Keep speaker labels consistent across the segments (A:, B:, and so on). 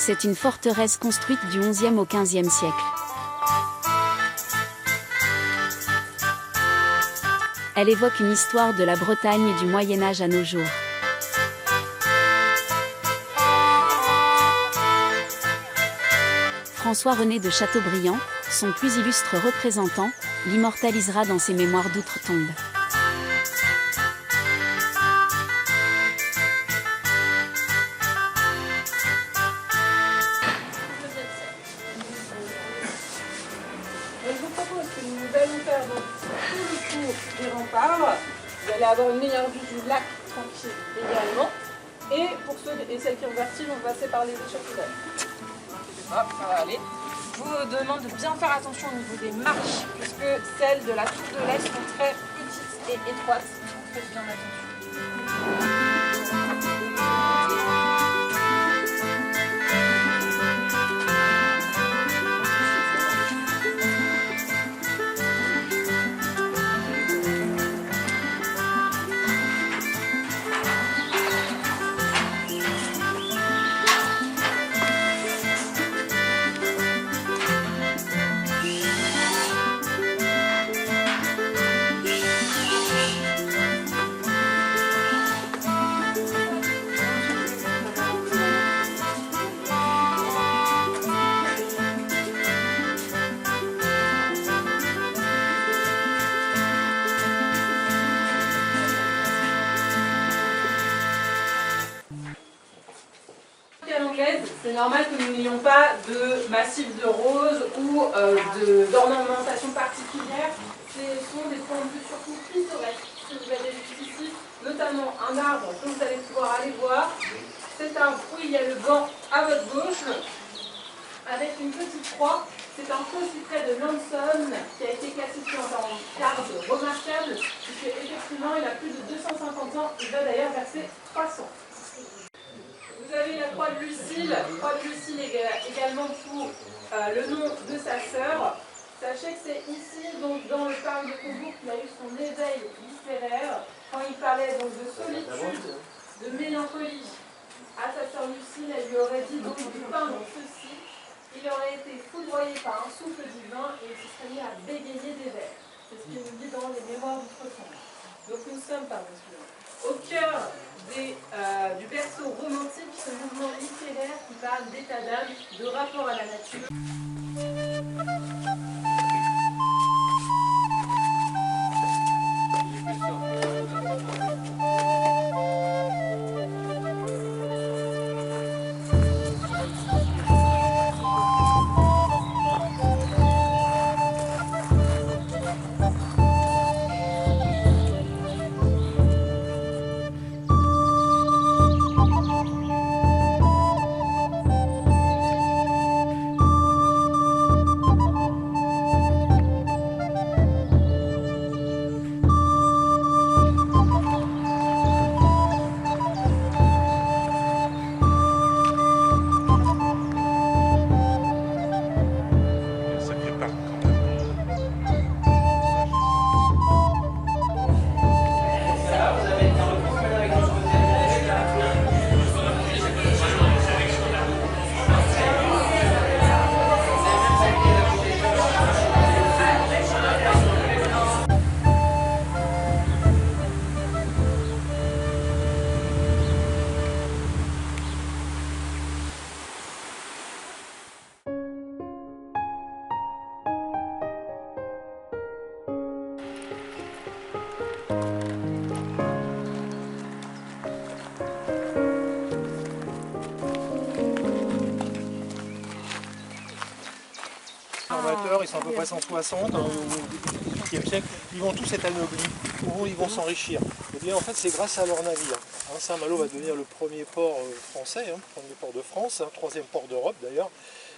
A: C'est une forteresse construite du XIe au XVe siècle. Elle évoque une histoire de la Bretagne du Moyen Âge à nos jours. François-René de Chateaubriand, son plus illustre représentant, l'immortalisera dans ses mémoires d'outre-tombe.
B: Je vous propose que nous allons faire donc tout le tour des remparts. Vous allez avoir une meilleure vue du lac tranquille également. Et pour ceux et celles qui ont vertige, on va passer par les échafaudages. Ah, ça va aller. Je vous demande de bien faire attention au niveau des marches, puisque celles de la tour de l'Est sont très petites et étroites. Faites bien attention. C'est normal que nous n'ayons pas de massif de roses ou d'ornementation particulière. Ce sont des points de vue surtout pittoresques que vous avez ici, notamment un arbre que vous allez pouvoir aller voir. Cet arbre où il y a le banc à votre gauche, avec une petite croix. C'est un faux cyprès de Lanson qui a été classifié en tant qu'arbre remarquable, puisqu'effectivement il a plus de 250 ans, il va d'ailleurs verser 300. Vous avez la croix de Lucille également pour le nom de sa sœur. Sachez que c'est ici, donc, dans le parc de Combourg, qu'il a eu son éveil littéraire, quand il parlait donc, de solitude, de mélancolie. À sa sœur Lucille, elle lui aurait dit donc de peindre ceci. Il aurait été foudroyé par un souffle divin et il se serait mis à bégayer des vers. C'est ce qu'il nous dit dans les mémoires d'outre-tombe. Donc nous sommes au cœur du berceau romantique, ce mouvement littéraire qui parle d'état d'âme, de rapport à la nature.
C: Ils sont à peu près 160 au XXe siècle, ils vont tous être anoblis, ou ils vont s'enrichir. Et bien en fait c'est grâce à leur navire. Saint-Malo va devenir le premier port français, le premier port de France, troisième port d'Europe d'ailleurs.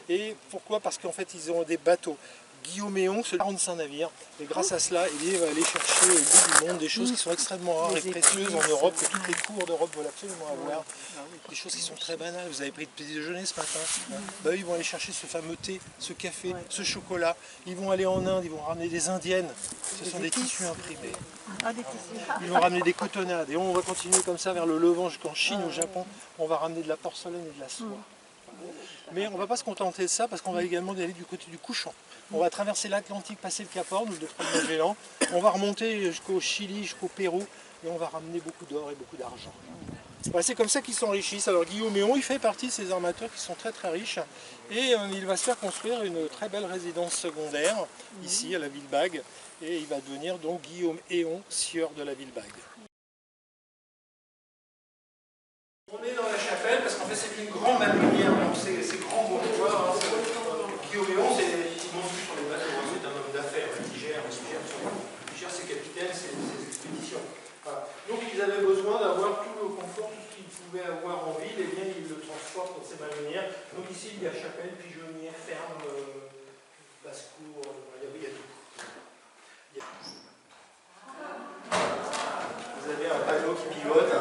C: Et pourquoi? Parce qu'en fait ils ont des bateaux. Guillaume Héon, ce 45 navires, et grâce à cela, il va aller chercher au bout du monde des choses qui sont extrêmement rares et précieuses en Europe, que toutes les cours d'Europe veulent absolument avoir. Des choses qui sont très banales. Vous avez pris de petit déjeuner ce matin. Bah, ils vont aller chercher ce fameux thé, ce café, ce chocolat. Ils vont aller en Inde, ils vont ramener des indiennes. Ce sont des tissus imprimés. Ils vont ramener des cotonnades. Et on va continuer comme ça vers le Levant jusqu'en Chine, au Japon. On va ramener de la porcelaine et de la soie. Mais on ne va pas se contenter de ça parce qu'on va également aller du côté du couchant. On va traverser l'Atlantique, passer le Cap Horn, le détroit de Magellan. On va remonter jusqu'au Chili, jusqu'au Pérou et on va ramener beaucoup d'or et beaucoup d'argent. Ouais, c'est comme ça qu'ils s'enrichissent. Alors Guillaume Héon, il fait partie de ces armateurs qui sont très très riches et il va se faire construire une très belle résidence secondaire ici à la Ville-Bague et il va devenir donc Guillaume Héon, sieur de la Ville-Bague. On est dans la chapelle parce qu'en fait c'est une grande manulière, donc c'est grand bourgeois. Guillaume Héon, c'est effectivement vu sur les bateaux, c'est un homme d'affaires qui gère ses capitaines, ses expéditions. Voilà. Donc ils avaient besoin d'avoir tout le confort, tout ce qu'ils pouvaient avoir en ville, et bien ils le transportent dans ces manulières. Donc ici il y a chapelle, pigeonnier, ferme, basse-cour, il y a tout. Vous avez un panneau qui pivote.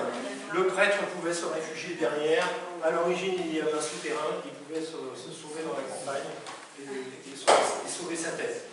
C: Le prêtre pouvait se réfugier derrière. À l'origine, il y avait un souterrain qui pouvait se sauver dans la campagne et sauver sa tête.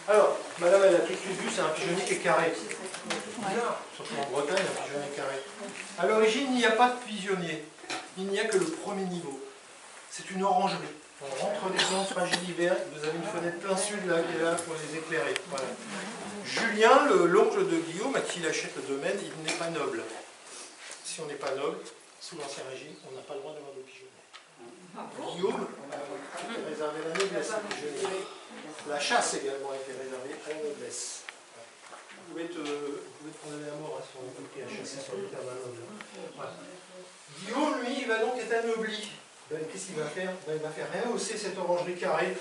C: Alors, madame, elle a tout de suite vu, c'est un pigeonnier qui est carré. Surtout en Bretagne, un pigeonnier carré. À l'origine, il n'y a pas de pigeonnier. Il n'y a que le premier niveau. C'est une orangerie. On rentre les plantes fragiles d'hiver, vous avez une fenêtre plein sud là, qui est là pour les éclairer. Voilà. Julien, l'oncle de Guillaume, à qui il achète le domaine, il n'est pas noble. Si on n'est pas noble, sous l'Ancien Régime, on n'a pas le droit d'avoir de pigeonnier. Guillaume a réservé la noblesse au pigeonnier. La chasse également a été réservée à la noblesse. Vous pouvez être condamné à mort si on est pris à chasser sur le terre d'un noble. Voilà. Guillaume, lui, il va donc être anobli. Qu'est-ce qu'il va faire? Il va faire rehausser cette orangerie carrée.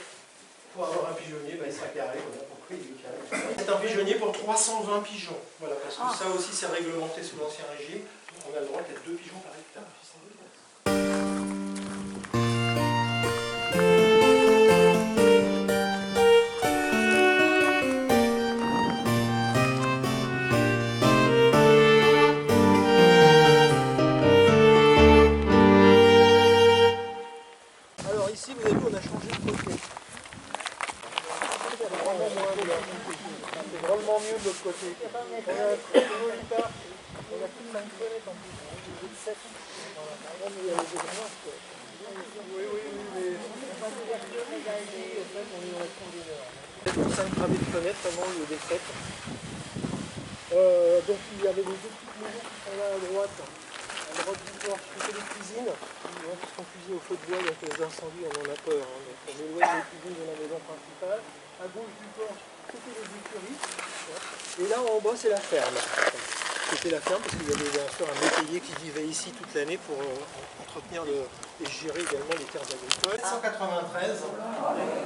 C: Pour avoir un pigeonnier, il sera carré. Voilà pourquoi il est carré. C'est un pigeonnier pour 320 pigeons. Voilà, parce que ça aussi, c'est réglementé sous l'Ancien Régime. On a le droit qu'il y ait 2 pigeons par hectare. Alors ici, vous avez vu, on a changé de côté. C'est drôlement mieux de l'autre côté. On a un très beau hectare. On a plus de 5 fenêtres en plus. J'ai de 7. Voilà. Mais il y a des grands. Oui, mais on est dans la combinaison. 5 travées de fenêtres avant le lieu des 7. Donc il y avait les deux petites maisons qui sont là à droite. À droite du porche, c'était les cuisines. Parce qu'on cuisine au feu de bois, donc les incendies, on en a peur. Hein. Donc on éloigne les cuisines de la maison principale. À gauche du porche, c'était les écuries. Et là en bas, c'est la ferme. C'était la ferme parce qu'il y avait bien sûr un métayer qui vivait ici toute l'année pour entretenir et gérer également les terres agricoles. 1993,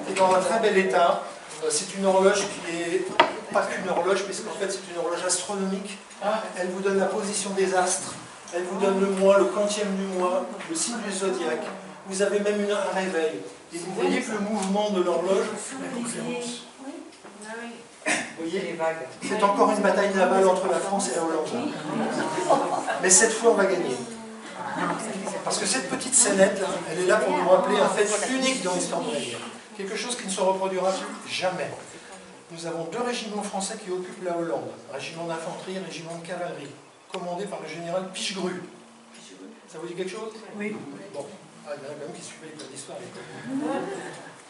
C: c'est dans un très bel état. C'est une horloge qui est pas qu'une horloge, puisqu'en fait c'est une horloge astronomique. Elle vous donne la position des astres. Elle vous donne le mois, le quantième du mois, le signe du zodiaque. Vous avez même un réveil. Et vous voyez que le mouvement de l'horloge, vous voyez, c'est encore une bataille navale entre la France et la Hollande. Mais cette fois, on va gagner. Parce que cette petite scénette, là, elle est là pour nous rappeler un fait unique dans l'histoire de la guerre. Quelque chose qui ne se reproduira plus jamais. Nous avons 2 régiments français qui occupent la Hollande. Régiment d'infanterie et régiment de cavalerie, commandé par le général Pichegru. Ça vous dit quelque chose? Oui. Bon, il y en a même qui suivaient l'histoire.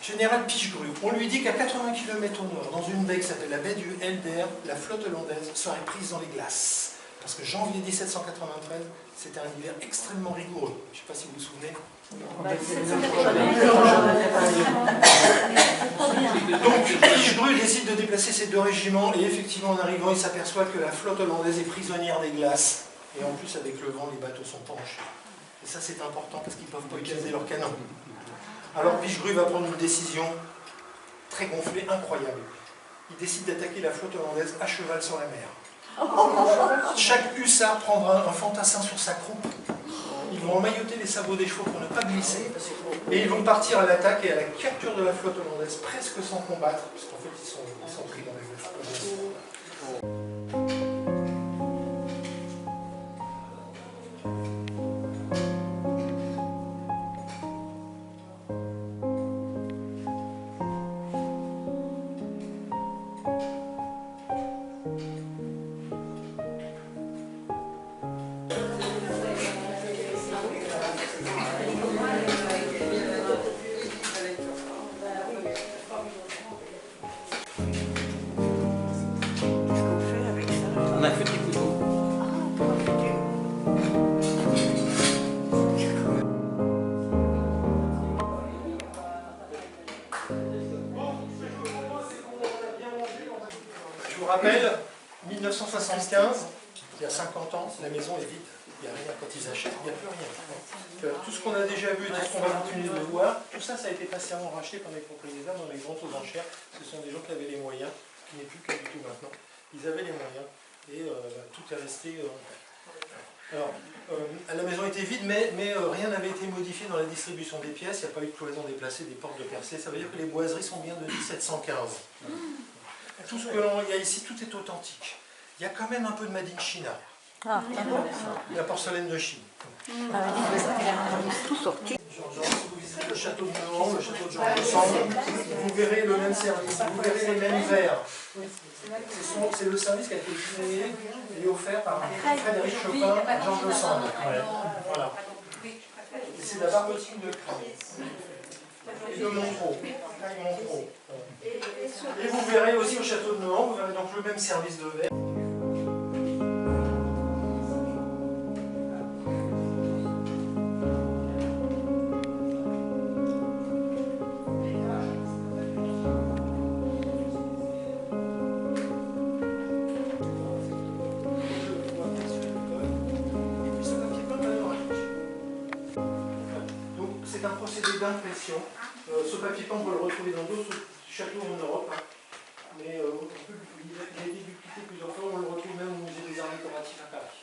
C: Général Pichegru, on lui dit qu'à 80 km au nord, dans une baie qui s'appelle la baie du Helder, la flotte hollandaise serait prise dans les glaces. Parce que janvier 1793, c'était un hiver extrêmement rigoureux. Je ne sais pas si vous vous souvenez. Donc, Pichegru décide de déplacer ses 2 régiments et effectivement, en arrivant, il s'aperçoit que la flotte hollandaise est prisonnière des glaces. Et en plus, avec le vent, les bateaux sont penchés. Et ça, c'est important parce qu'ils ne peuvent pas utiliser leurs canons. Alors Pichegru va prendre une décision très gonflée, incroyable. ils décident d'attaquer la flotte hollandaise à cheval sur la mer. Chaque hussard prendra un fantassin sur sa croupe. Ils vont emmailloter les sabots des chevaux pour ne pas glisser. Et ils vont partir à l'attaque et à la capture de la flotte hollandaise presque sans combattre, parce qu'en fait ils sont pris dans les flotte hollandaise.
D: On a fait des couteaux.
C: Je vous rappelle, 1975, il y a 50 ans, la maison est vide. Il n'y a rien quand ils achètent, il n'y a plus rien. Tout ce qu'on a déjà vu, tout ce qu'on va continuer de voir, tout ça, ça a été patiemment racheté par les propriétaires dans les ventes aux enchères. Ce sont des gens qui avaient les moyens, qui n'est plus qu'à du tout maintenant. Ils avaient les moyens et tout est resté en paix. Alors, la maison était vide, mais rien n'avait été modifié dans la distribution des pièces. Il n'y a pas eu de cloison déplacée, des portes de percée. Ça veut dire que les boiseries sont bien de 1715. Tout ce que l'on y a ici, tout est authentique. Il y a quand même un peu de Made in China. La porcelaine de Chine.
E: Tout sorti.
C: Si vous visitez le château de Nohant, le château de Jean de Sambre, vous verrez le même service, vous verrez les mêmes verres. C'est le service qui a été créé et offert par Frédéric Chopin à Georges de Sambre. Voilà. Et c'est la barbotine de Crème. Et de Montreux. Et vous verrez aussi au château de Nohant, vous verrez donc le même service de verre. C'est un procédé d'impression. Ce papier peint, on peut le retrouver dans d'autres châteaux en Europe. Mais il a été dupliqué plusieurs fois. On le retrouve même au musée des arts décoratifs à Paris.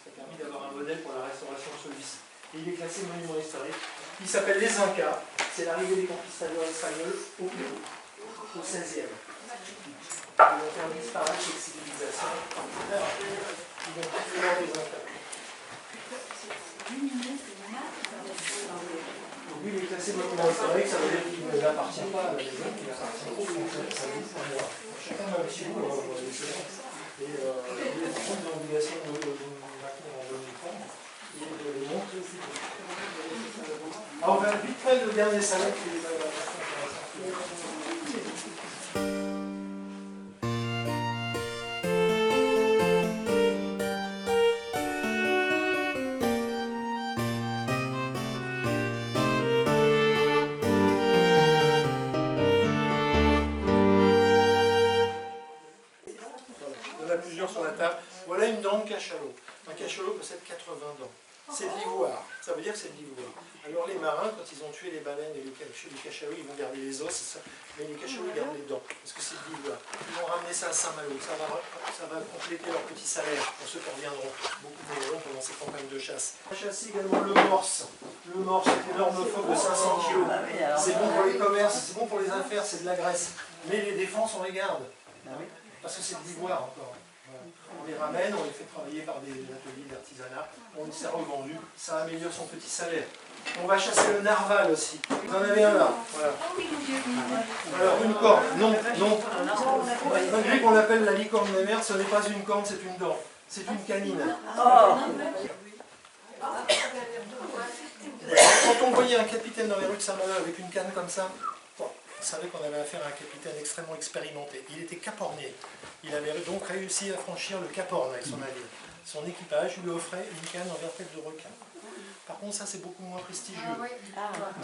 C: Ça a permis d'avoir un modèle pour la restauration de celui-ci. Et il est classé monument historique. Il s'appelle les Incas. C'est l'arrivée des conquistadors espagnols au Pérou, au XVIe. Ils vont faire disparaître cette civilisation. Ils vont quitter l'ordre des Incas. Lui, il est classé monument historique, ça veut dire qu'il n'appartient pas à la maison, il appartient au Français. Chacun a un petit bout des choses. Et il a toujours l'obligation de maintenir en bonne forme et de les montrer au futur. Alors, on va vite fait le dernier salon qui est intéressant. Sur la table. Voilà une dent de cachalot. Un cachalot possède 80 dents. C'est de l'ivoire. Ça veut dire que c'est de l'ivoire. Alors les marins, quand ils ont tué les baleines et les cachalots, ils vont garder les os, mais les cachalots gardent les dents, parce que c'est de l'ivoire. Ils vont ramener ça à Saint-Malo. Ça va compléter leur petit salaire pour ceux qui reviendront. Beaucoup mourront pendant ces campagnes de chasse. On a chassé également le morse. Le morse, c'est une énorme phoque de 500 kg. C'est bon pour les commerces, c'est bon pour les affaires, c'est de la graisse. Mais les défenses, on les garde. Parce que c'est de l'ivoire encore. On les ramène, on les fait travailler par des ateliers d'artisanat, on s'est revendu, ça améliore son petit salaire. On va chasser le narval aussi. Vous en avez un là. Voilà. Alors une corne, non. Malgré qu'on l'appelle la licorne des mers, ce n'est pas une corne, c'est une dent. C'est une canine. Quand on voyait un capitaine dans les rues de Saint-Malo avec une canne comme ça, on savait qu'on avait affaire à un capitaine extrêmement expérimenté. Il était capornier. Il avait donc réussi à franchir le Cap Horn avec son navire. Son équipage lui offrait une canne en vertèbre de requin. Par contre, ça c'est beaucoup moins prestigieux.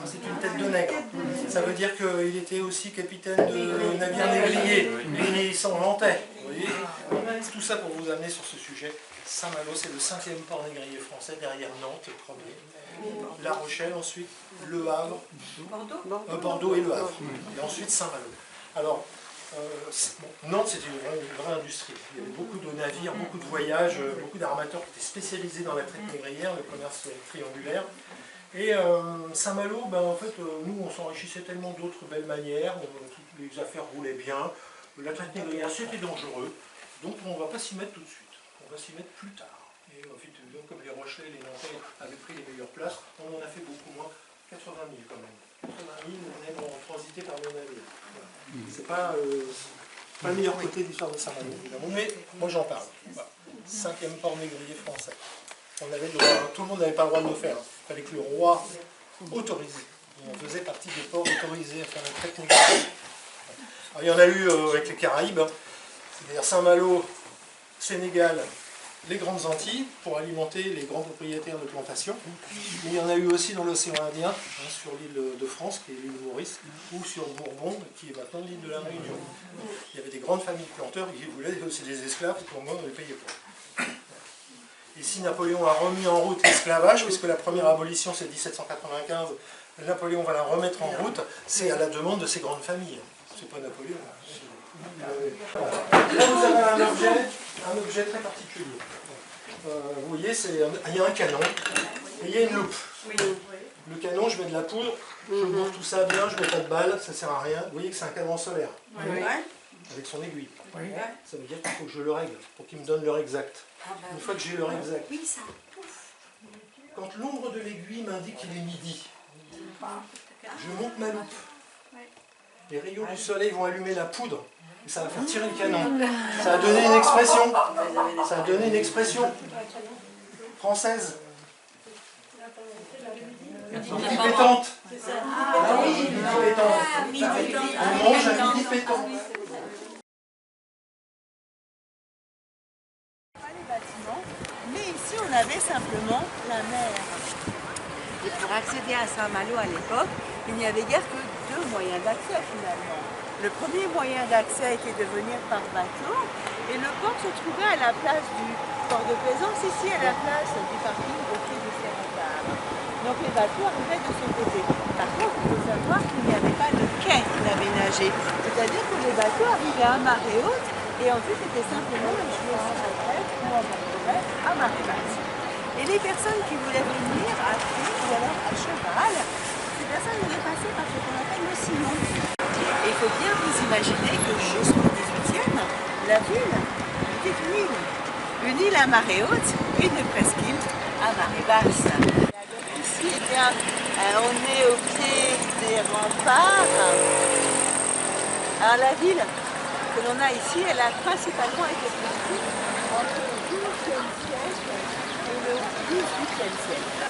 C: C'est une tête de nègre. Ça veut dire qu'il était aussi capitaine de navire négrier. Et il s'en vantait. Vous voyez, tout ça pour vous amener sur ce sujet. Saint-Malo, c'est le 5e port négrier français, derrière Nantes, le premier. La Rochelle, ensuite Le Havre, Bordeaux et Le Havre. Et ensuite Saint-Malo. Alors, Nantes, c'était une vraie industrie. Il y avait beaucoup de navires, beaucoup de voyages, beaucoup d'armateurs qui étaient spécialisés dans la traite négrière, le commerce triangulaire. Et Saint-Malo, en fait, nous, on s'enrichissait tellement d'autres belles manières, les affaires roulaient bien, la traite négrière, c'était dangereux, donc on ne va pas s'y mettre tout de suite, on va s'y mettre plus tard. Et en fait, comme les Rochelais, les Nantais avaient pris les meilleures places, on en a fait beaucoup moins, 80 000 quand même. 80 000, même en transité par nos navires. Voilà. C'est pas le meilleur côté de l'histoire de Saint-Malo, évidemment, mais moi j'en parle. Voilà. 5e port négrier français. On avait le droit, tout le monde n'avait pas le droit de le faire. Il fallait que le roi autorise. Et on faisait partie des ports autorisés à faire la traite négrière. Alors, il y en a eu avec les Caraïbes, c'est-à-dire Saint-Malo, Sénégal, les Grandes Antilles, pour alimenter les grands propriétaires de plantations. Mais il y en a eu aussi dans l'océan Indien, sur l'île de France, qui est l'île de Maurice, ou sur Bourbon, qui est maintenant l'île de la Réunion. Il y avait des grandes familles de planteurs qui voulaient aussi des esclaves, pour moi on ne les payait pas. Et si Napoléon a remis en route l'esclavage, puisque la première abolition c'est 1795, Napoléon va la remettre en route, c'est à la demande de ces grandes familles. C'est pas Napoléon. Là vous avez un objet très particulier. Vous voyez, il y a un canon et il y a une loupe. Le canon, je mets de la poudre, je bourre tout ça bien, je mets pas de balles, ça sert à rien. Vous voyez que c'est un cadran solaire, avec son aiguille. Ça veut dire qu'il faut que je le règle, pour qu'il me donne l'heure exacte. Une fois que j'ai l'heure exacte, quand l'ombre de l'aiguille m'indique qu'il est midi, je monte ma loupe. Les rayons du soleil vont allumer la poudre et ça va faire tirer le canon. Ça a donné une expression. Ça a donné une expression française. Midi pétante. Midi pétante. On mange à midi pétant.
D: Mais ici, on avait simplement la mer. Et pour accéder à Saint-Malo à l'époque, il n'y avait guère que 2 moyens d'accès finalement. Le premier moyen d'accès était de venir par bateau et le port se trouvait à la place du port de plaisance, ici à la place du parking au pied du Serre-Retard. Donc les bateaux arrivaient de ce côté. Par contre, il faut savoir qu'il n'y avait pas de quai d'aménagé. C'est-à-dire que les bateaux arrivaient à marée haute et ensuite c'était simplement échoué en retraite ou en retraite à marée basse. Et les personnes qui voulaient venir à pied ou alors à cheval, ces personnes devaient passer par ce qu'on appelle le sillon. Et il faut bien vous imaginer que jusqu'au XVIIIe, la ville était une île à marée haute et une presqu'île à marée basse. Ici, eh bien, on est au pied des remparts. Alors la ville que l'on a ici, elle a principalement été construite entre le XIIe siècle et le XVIIIe siècle.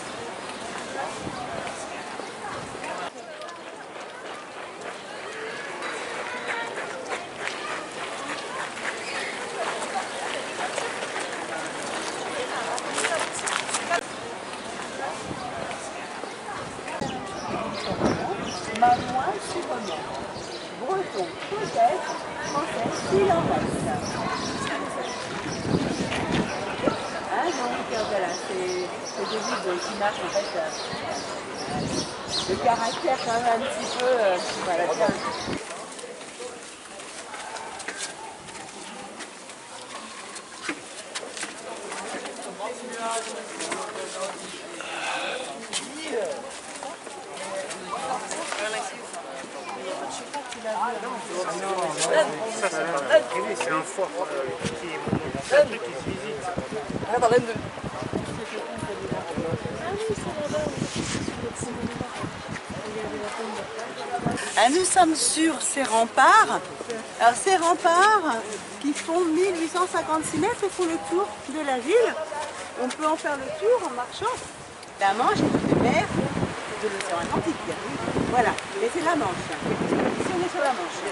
D: Mamois sûrement, breton peut-être, français s'il en reste. Donc voilà, c'est des livres qui marquent en fait le caractère quand même un petit peu, voilà, tiens.
C: C'est un fort qui est un truc qui se visite.
D: Nous sommes sur ces remparts. Alors ces remparts qui font 1856 mètres font le tour de la ville. On peut en faire le tour en marchant. La Manche est une mer de l'océan Atlantique. Voilà, et c'est la Manche. Ici on est sur la Manche.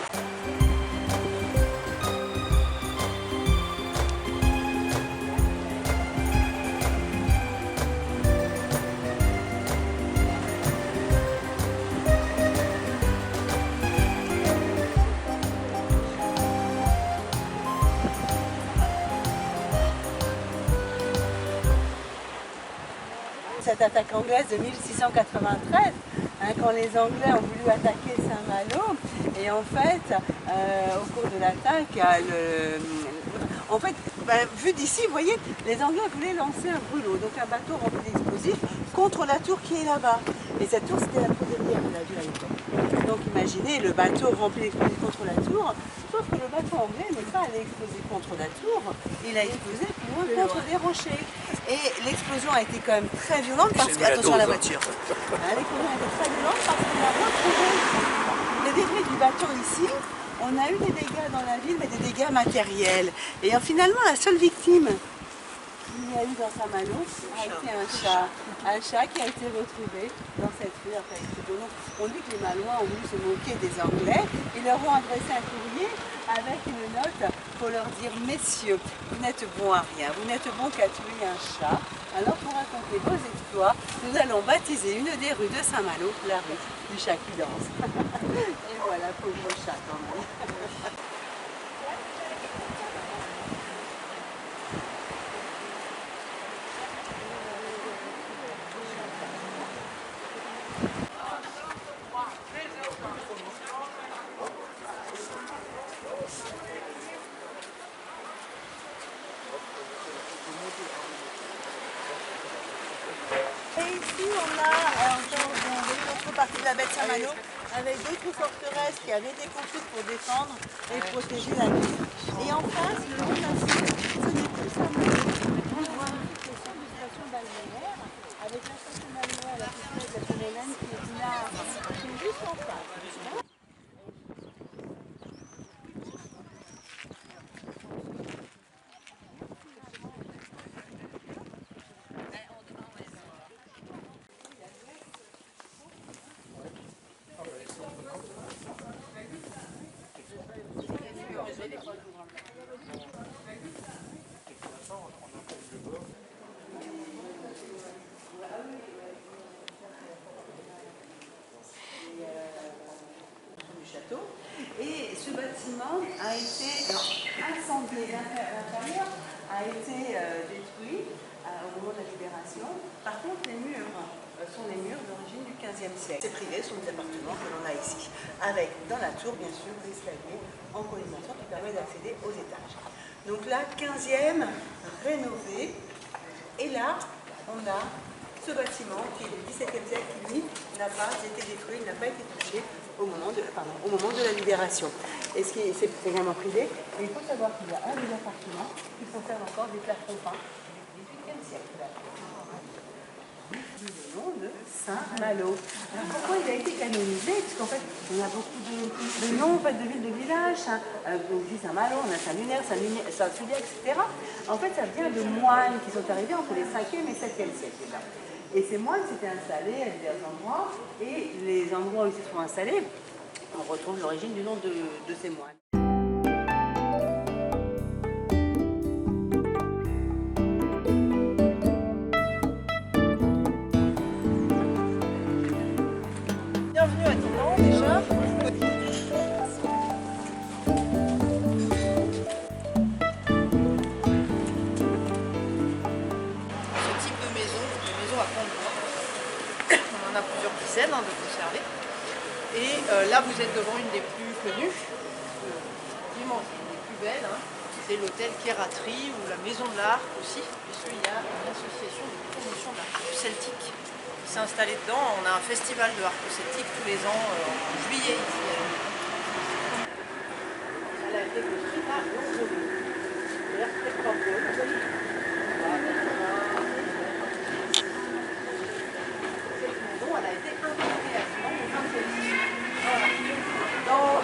D: cette attaque anglaise de 1693, quand les Anglais ont voulu attaquer Saint-Malo. Et en fait, au cours de l'attaque, vu d'ici, vous voyez, les Anglais voulaient lancer un brûlot, donc un bateau rempli d'explosifs, contre la tour qui est là-bas. Et cette tour, c'était la tour de guerre de la ville à l'époque. Donc imaginez le bateau rempli d'explosifs contre la tour, sauf que le bateau anglais n'est pas allé exploser contre la tour, il a explosé plus loin contre des rochers. Et l'explosion a été quand même très violente parce que, attention à la voiture, l'explosion a été très violente parce qu'on a retrouvé les débris du bateau ici. On a eu des dégâts dans la ville, mais des dégâts matériels. Et finalement, la seule victime qu'il y a eu dans Saint-Malo a été un chat qui a été retrouvé dans cette rue après l'explosion. On dit que les Malouins ont voulu se moquer des Anglais. Ils leur ont adressé un courrier avec une note pour leur dire « Messieurs, vous n'êtes bons à rien, vous n'êtes bons qu'à tuer un chat. Alors pour raconter vos exploits, nous allons baptiser une des rues de Saint-Malo la rue du chat qui danse. » Et voilà, pauvre chat quand même. Et ici, on a encore une autre partie de la baie de Saint-Malo avec d'autres forteresses qui avaient été construites pour défendre et protéger la ville. Et en face, le long de la Seine, ce n'est plus Saint-Malo. On voit une station balnéaire avec la station balnéaire, la station Hélène qui est là, qui est juste en face. Et ce bâtiment a été incendié, l'intérieur a été détruit au moment de la libération. Par contre, les murs sont les murs d'origine du XVe siècle. C'est privé, ce sont des appartements que l'on a ici, avec dans la tour, bien sûr, l'escalier en colimaçon qui permet d'accéder aux étages. Donc là, 15e, rénové. Et là, on a ce bâtiment qui est du XVIIe siècle, qui lui n'a pas été détruit, n'a pas été touché au moment de la libération. Et c'est également privé, mais il faut savoir qu'il y a un des appartements qui conserve encore des plafonds peints du XVIIIe siècle. Le nom de Saint-Malo. Alors pourquoi il a été canonisé? Parce qu'en fait, on a beaucoup de noms en fait, de villes, de villages. On dit Saint-Malo, on a Saint-Lunaire, Saint-Sullier, etc. En fait, ça vient de moines qui sont arrivés entre les 5e et 7e siècles déjà. Et ces moines s'étaient installés à divers endroits, et les endroits où ils se sont installés, on retrouve l'origine du nom de ces moines. Bienvenue à Dinan déjà.
E: On a plusieurs dizaines de conservés. Et là, vous êtes devant une des plus connues, une des plus belles. C'est l'hôtel Keraterie ou la Maison de l'Arc aussi, puisqu'il y a une association de promotion d'art celtique qui s'est installée dedans. On a un festival de art celtique tous les ans en juillet ici. Elle a été construite à Longeville. Elle a été implantée à Dinan au XXe siècle. Dans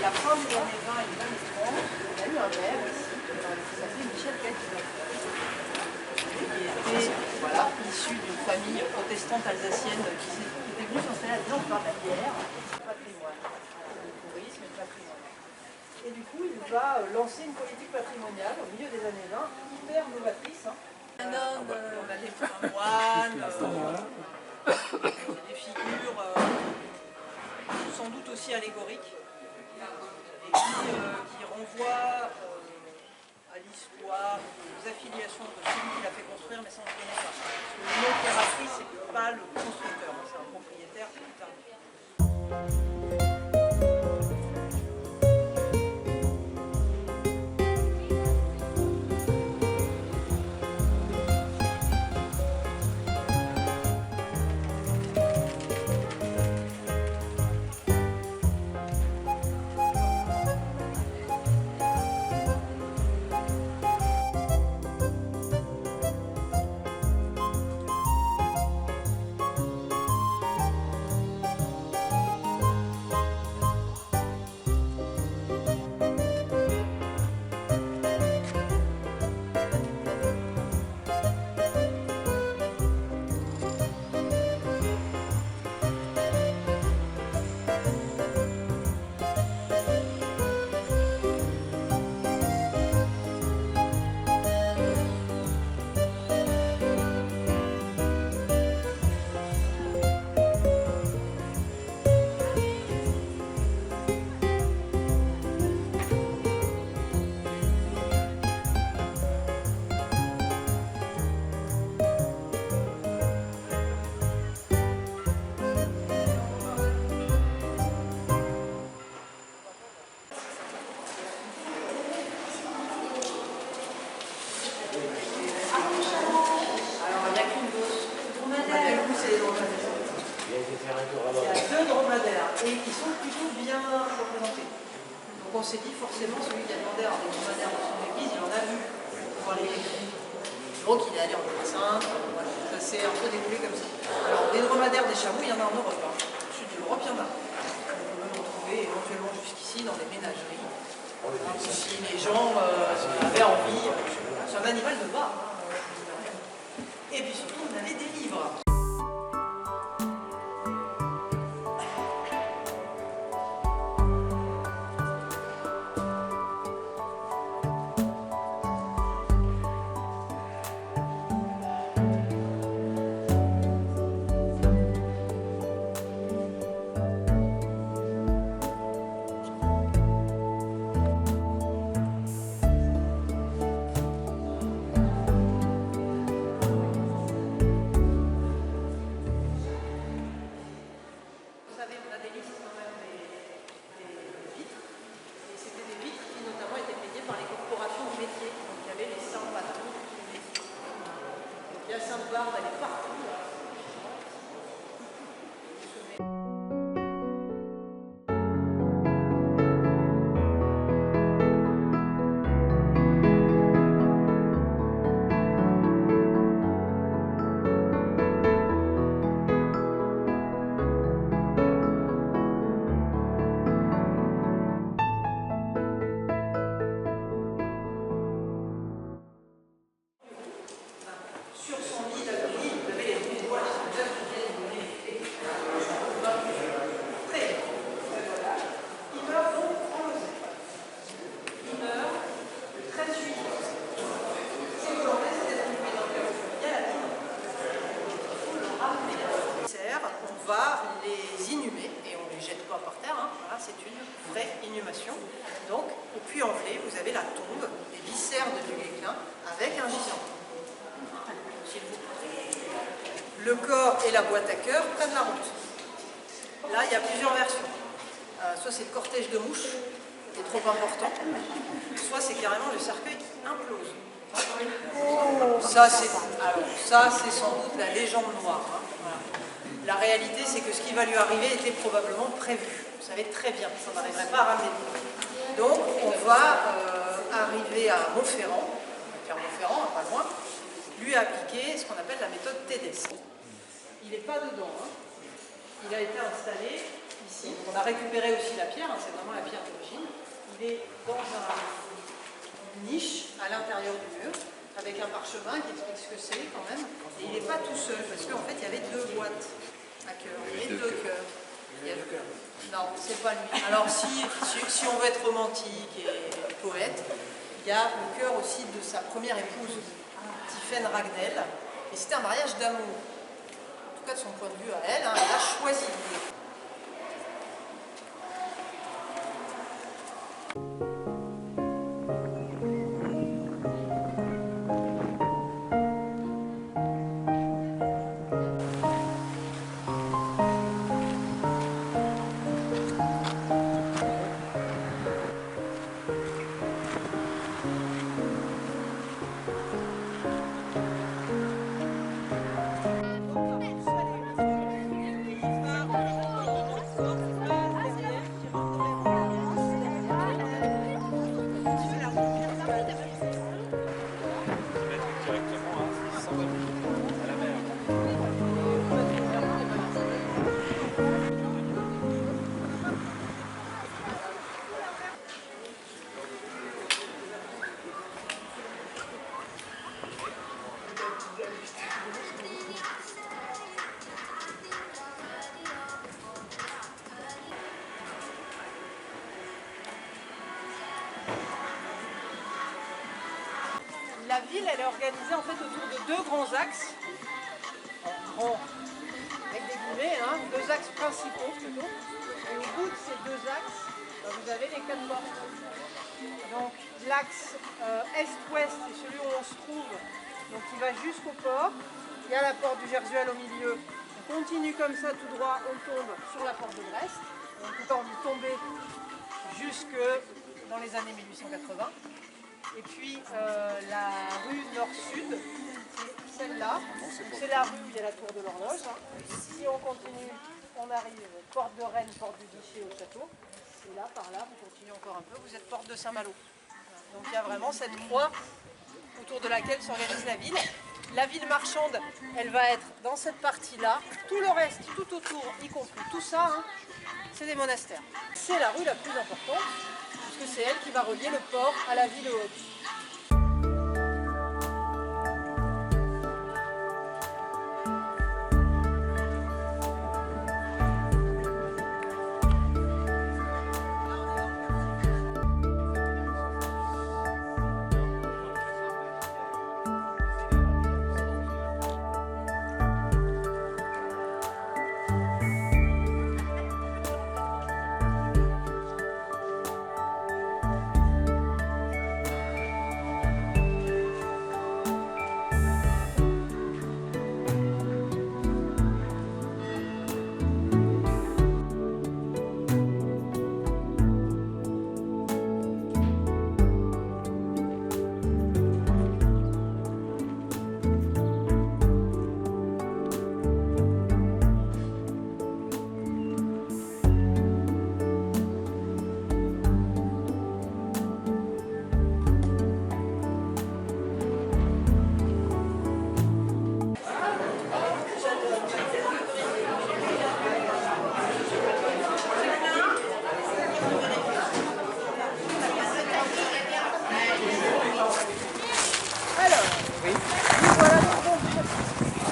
E: la fin des années 20 et des années 30, il y a eu un maire ici, qui s'appelait Michel Cadillon, qui était issu d'une famille protestante alsacienne qui était venue s'installer à Dinan par la bière, patrimoine, le tourisme et le patrimoine. Et du coup, il va lancer une politique patrimoniale au milieu des années 20, hyper novatrice. Un homme, on a des moines, des figures sans doute aussi allégoriques et qui renvoient à l'idée l'histoire, les affiliations de celui qui l'a fait construire, mais ça on ne connaît pas. Parce que le nom Pierre Astry, c'est pas le constructeur, hein, c'est un propriétaire plus tard. Et qui sont plutôt bien représentés. Donc on s'est dit forcément celui qui a demandé à des dromadaires dans son église, il en a vu voir les églises. Donc il est allé en Sainte, voilà, ça s'est un peu déroulé comme ça. Alors des dromadaires, des chameaux, il y en a en Europe. Hein. Au sud de l'Europe, il y en a. On peut même en trouver éventuellement jusqu'ici dans des ménageries. Hein, si les gens avaient envie, c'est un animal de bas. Hein, et puis surtout, on avait des livres. La Sainte-Barbe, elle est partout. On va les inhumer et on ne les jette pas par terre, hein. Voilà, c'est une vraie inhumation. Donc au Puy-en-Velay, vous avez la tombe des viscères de Duguesclin avec un gisant. Le corps et la boîte à cœur prennent la route. Là, il y a plusieurs versions. Soit c'est le cortège de mouches qui est trop important, soit c'est carrément le cercueil qui implose. Ça, c'est sans doute la légende noire. Hein. Voilà. La réalité, c'est que ce qui va lui arriver était probablement prévu. Vous savez très bien, ça n'arriverait pas à ramener. Donc, on va arriver à Montferrand, Clermont-Ferrand, pas loin, lui appliquer ce qu'on appelle la méthode Tédès. Il n'est pas dedans. Hein. Il a été installé ici. On a récupéré aussi la pierre, hein, c'est vraiment la pierre d'origine. Il est dans une niche à l'intérieur du mur, avec un parchemin qui explique ce que c'est quand même. Et il n'est pas tout seul, parce qu'en fait, il y avait deux boîtes à cœur. Il y avait deux cœurs. Non, c'est pas lui. Alors, si on veut être romantique et poète, il y a le cœur aussi de sa première épouse, Tiphaine Ragnel. Et c'était un mariage d'amour. En tout cas, de son point de vue à elle, hein, elle a choisi.
B: ville, elle est organisée en fait autour de deux grands axes. Grands, avec des guillemets, hein, deux axes principaux plutôt. Et au bout de ces deux axes, vous avez les 4 portes. Donc l'axe est-ouest, c'est celui où on se trouve, donc il va jusqu'au port. Il y a la porte du Gersuel au milieu. On continue comme ça tout droit, on tombe sur la porte de Brest. On peut tomber jusque dans les années 1880. Et puis la rue nord-sud, c'est celle-là. C'est la rue où il y a la tour de l'horloge. Si on continue, on arrive porte de Rennes, porte du Guichet au château. Et là, par là, vous continuez encore un peu, vous êtes porte de Saint-Malo. Donc il y a vraiment cette croix autour de laquelle s'organise la ville. La ville marchande, elle va être dans cette partie-là. Tout le reste, tout autour, y compris tout ça, hein, c'est des monastères. C'est la rue la plus importante, puisque c'est elle qui va relier le port à la ville haute.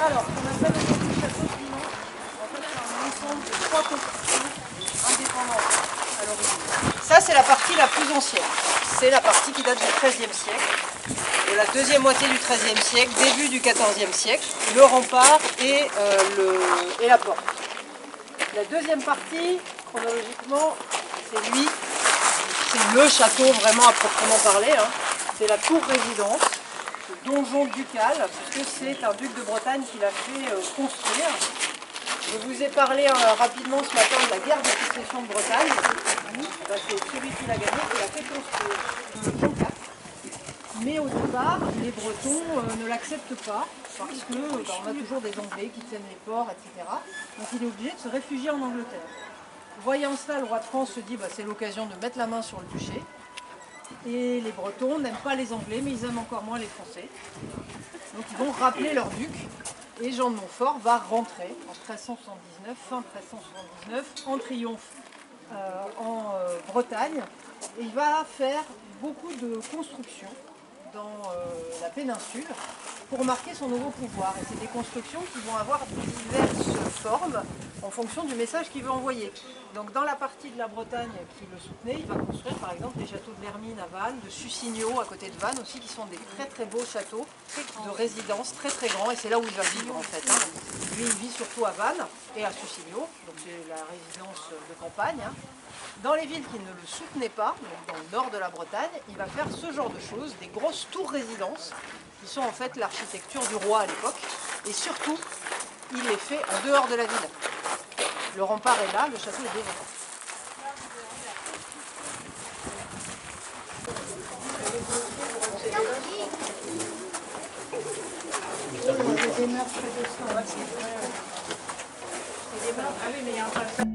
B: Alors, on appelle aujourd'hui le château de Vinon. En fait, c'est un ensemble de 3 constructions indépendantes à l'origine. Ça, c'est la partie la plus ancienne. C'est la partie qui date du XIIIe siècle, de la deuxième moitié du XIIIe siècle, début du XIVe siècle, le rempart et la porte. La deuxième partie, chronologiquement, c'est le château vraiment à proprement parler. Hein. C'est la tour résidence. Donjon ducal, puisque c'est un duc de Bretagne qui l'a fait construire. Je vous ai parlé rapidement ce matin de la guerre de succession de Bretagne. C'est celui qui l'a gagné qui l'a fait construire. Mais au départ, les Bretons ne l'acceptent pas, parce qu'on a toujours des Anglais qui tiennent les ports, etc. Donc il est obligé de se réfugier en Angleterre. Voyant cela, le roi de France se dit c'est l'occasion de mettre la main sur le duché. Et les Bretons n'aiment pas les Anglais, mais ils aiment encore moins les Français. Donc ils vont rappeler leur duc. Et Jean de Montfort va rentrer en 1379, fin 1379, en triomphe en Bretagne. Et il va faire beaucoup de constructions dans la péninsule pour marquer son nouveau pouvoir. Et c'est des constructions qui vont avoir diverses formes en fonction du message qu'il veut envoyer. Donc dans la partie de la Bretagne qui le soutenait, il va construire par exemple les châteaux de l'Hermine à Vannes, de Sucigno à côté de Vannes aussi, qui sont des très très beaux châteaux de résidence, très très grands, et c'est là où il va vivre en fait. Hein. Lui il vit surtout à Vannes et à Sucigno, donc c'est la résidence de campagne. Hein. Dans les villes qui ne le soutenaient pas, donc dans le nord de la Bretagne, il va faire ce genre de choses, des grosses tours-résidences, qui sont en fait l'architecture du roi à l'époque, et surtout, il les fait en dehors de la ville. Le rempart est là, le château est devant. Ah oui, mais il y a un passage.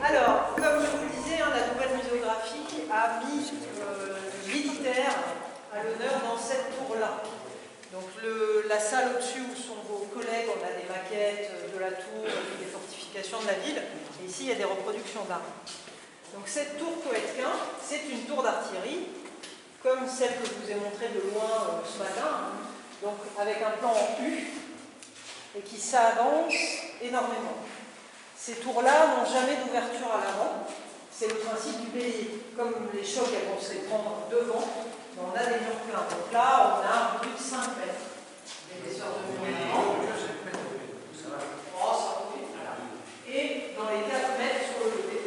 B: Alors, comme je vous le disais, la nouvelle muséographie a mis le militaire à l'honneur dans cette tour-là. Donc la salle au-dessus où sont
E: vos collègues, on a des maquettes de la tour, des fortifications de la ville, et ici il y a des reproductions d'armes. Donc cette tour Coëtquin, c'est une tour d'artillerie, comme celle que je vous ai montrée de loin ce matin, donc avec un plan en U, et qui s'avance énormément. Ces tours-là n'ont jamais d'ouverture à l'avant, c'est le principe du bélier. Comme les chocs, elles vont se les prendre devant, on a des murs pleins. Donc là, on a un peu plus de 5 mètres d'épaisseur de mur. Et dans les 4 mètres sur le levé,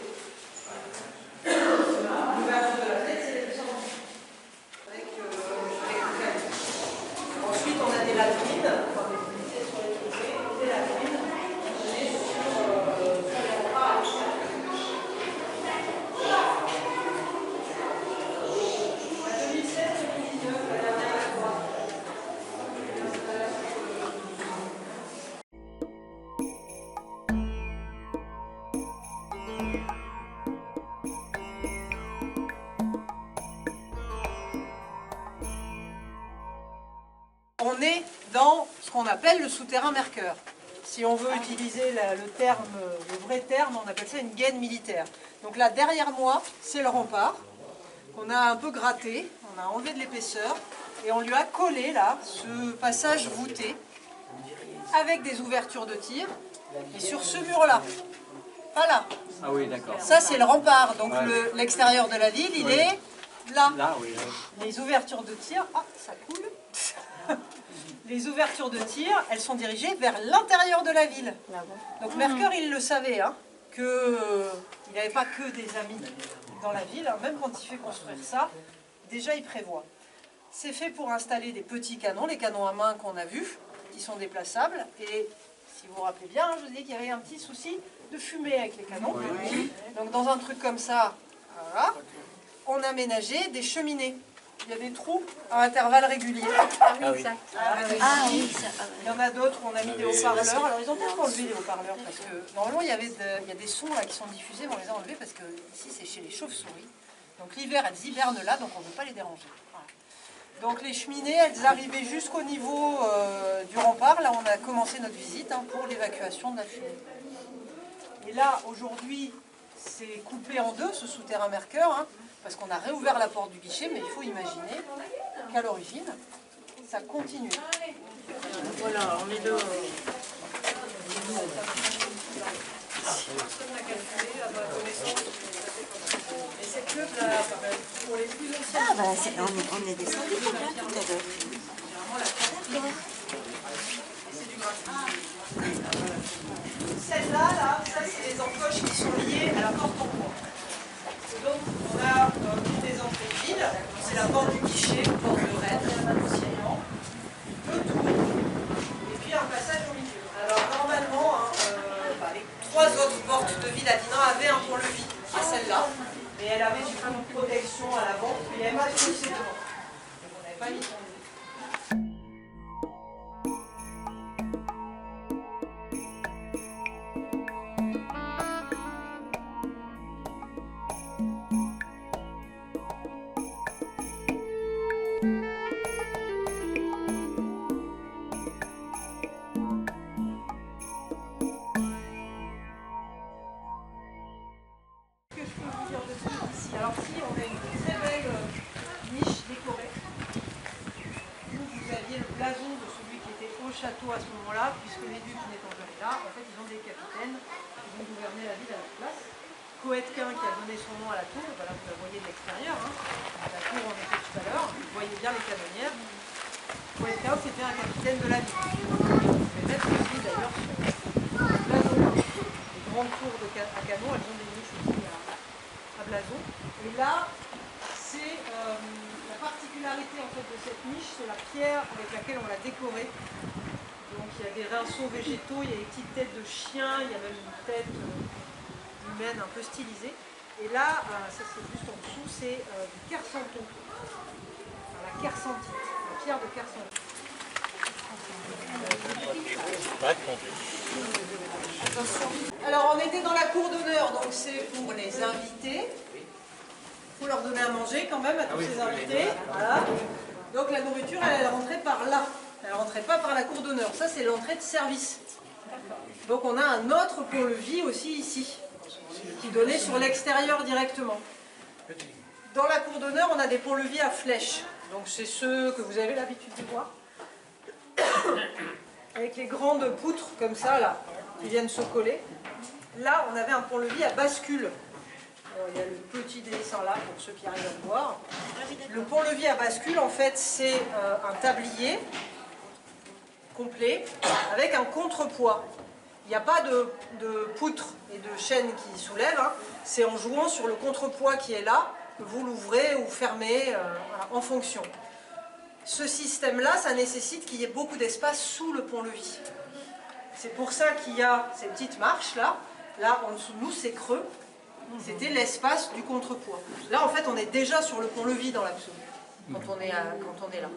E: l'ouverture de la fenêtre, c'est l'épaisseur de mur. Avec le canon. Ensuite, on a des latrines, enfin des unités sur les côtés, des latrines. On est sur les remparts à l'échelle. On est dans ce qu'on appelle le souterrain Mercœur. Si on veut utiliser le vrai terme, on appelle ça une gaine militaire. Donc là, derrière moi, c'est le rempart qu'on a un peu gratté, on a enlevé de l'épaisseur et on lui a collé là ce passage voûté avec des ouvertures de tir. Et sur ce mur-là, voilà.
F: Ah oui, d'accord.
E: Ça, c'est le rempart. Donc l'extérieur de la ville, il est là.
F: Là, oui.
E: Les ouvertures de tir, ah, ça coule. Les ouvertures de tir, elles sont dirigées vers l'intérieur de la ville. Donc Mercœur, il le savait, hein, qu'il n'avait pas que des amis dans la ville. Hein, même quand il fait construire ça, déjà il prévoit. C'est fait pour installer des petits canons, les canons à main qu'on a vus, qui sont déplaçables. Et si vous vous rappelez bien, je vous ai dit qu'il y avait un petit souci de fumée avec les canons. Oui. Donc dans un truc comme ça, voilà, on a aménagé des cheminées. Il y a des trous à intervalles réguliers.
F: Ah oui, ça.
E: Il y en a d'autres où on a mis des haut-parleurs. Alors ils ont peut-être enlevé les haut-parleurs parce que normalement il y a des sons là qui sont diffusés, mais on les a enlevés parce que ici c'est chez les chauves-souris. Donc l'hiver elles hibernent là, donc on ne veut pas les déranger. Voilà. Donc les cheminées, elles arrivaient jusqu'au niveau du rempart. Là on a commencé notre visite pour l'évacuation de la fumée. Et là aujourd'hui c'est coupé en deux ce souterrain Mercœur. Parce qu'on a réouvert la porte du guichet, mais il faut imaginer qu'à l'origine, ça continue. Voilà, on est de... Et cette club là, pour les plus anciens...
D: Ah bah on est descendu pour là tout à l'heure.
E: C'est vraiment la première. Et c'est du gras. Celle-là, ça c'est les encoches qui sont liées à la porte en bois. Donc on a des entrées de ville, c'est la porte du guichet, porte de Rennes, anciennement, deux tours, et puis un passage au milieu. Alors normalement, les trois autres portes de ville à Dinan avaient un pont-levis à celle-là, mais elle avait du coup une protection à l'avant, mais il n'y avait pas de chaussée devant. Donc on n'avait pas mis pont-levis. Alors si, on a une très belle niche décorée. Vous aviez le blason de celui qui était au château à ce moment-là, puisque les ducs n'étant jamais là, en fait ils ont des capitaines qui vont gouverner la ville à leur place. Coëtquin qui a donné son nom à la tour, voilà, vous la voyez de l'extérieur, la tour on était tout à l'heure, vous voyez bien les canonnières. Coëtquin c'était un capitaine de la ville. Je vais mettre aussi d'ailleurs sur le blason. Les grandes tours à canons, elles ont des niches aussi à blason. Et là, c'est la particularité en fait de cette niche, c'est la pierre avec laquelle on l'a décorée. Donc il y a des rinceaux végétaux, il y a des petites têtes de chiens, il y a même une tête humaine un peu stylisée. Et là, ça c'est juste en dessous, c'est du quercenton. Enfin, la quercentite, la pierre de quercenton. Alors on était dans la cour d'honneur, donc c'est pour les invités. Il faut leur donner à manger quand même à tous ces invités. Voilà. Donc la nourriture, elle rentrait par là. elle ne rentrait pas par la cour d'honneur. Ça, c'est l'entrée de service. Donc on a un autre pont-levis aussi ici, qui donnait sur l'extérieur directement. Dans la cour d'honneur, on a des ponts-levis à flèches. Donc c'est ceux que vous avez l'habitude de voir. Avec les grandes poutres comme ça, là, qui viennent se coller. Là, on avait un pont-levis à bascule. Alors, il y a le petit dessin là, pour ceux qui arrivent à le voir. Le pont-levis à bascule, en fait, c'est un tablier complet avec un contrepoids. Il n'y a pas de poutre et de chaîne qui soulèvent. Hein. C'est en jouant sur le contrepoids qui est là que vous l'ouvrez ou fermez en fonction. Ce système-là, ça nécessite qu'il y ait beaucoup d'espace sous le pont-levis. C'est pour ça qu'il y a ces petites marches-là. Là, en dessous de nous, c'est creux. C'était l'espace du contrepoids. Là, en fait, on est déjà sur le pont-levis dans l'absolu, quand on est là.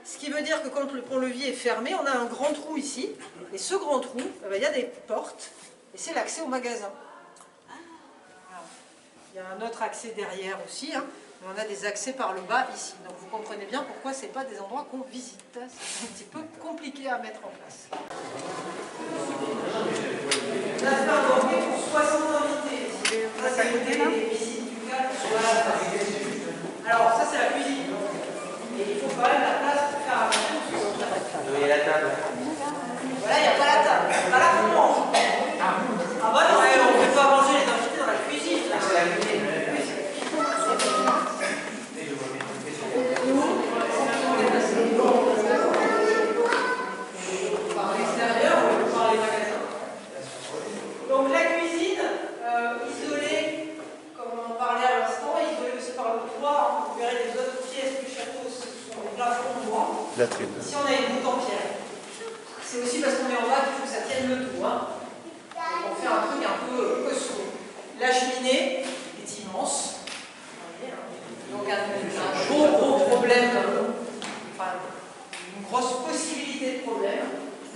E: Ce qui veut dire que quand le pont-levis est fermé, on a un grand trou ici. Et ce grand trou, il y a des portes. Et c'est l'accès au magasin. Il y a un autre accès derrière aussi, hein, mais on a des accès par le bas ici. Donc vous comprenez bien pourquoi ce n'est pas des endroits qu'on visite. C'est un petit peu compliqué à mettre en place. On a fait un banquet pour 60 invités. Ça, c'est les visites du cadre sur la place. Alors ça, c'est la cuisine. Et il faut quand même la place pour faire un banquet.
F: Il y a la table.
E: Voilà, il n'y a pas la table. Pas là qu'on mange. Ah bah non, on ne peut pas manger les invités dans la cuisine.
F: C'est la cuisine.
E: Par l'extérieur ou par les magasins. Donc la cuisine, isolée, comme on en parlait à l'instant, isolée aussi par le toit. Hein. Vous verrez les autres pièces du château, ce sont des plafonds noirs. Ici on a une voûte en pierre. C'est aussi parce qu'on est en bas qu'il faut que ça tienne le tout. Hein. Donc on fait un truc un peu costaud. La cheminée est immense. Donc un gros problème, enfin une grosse possibilité de problème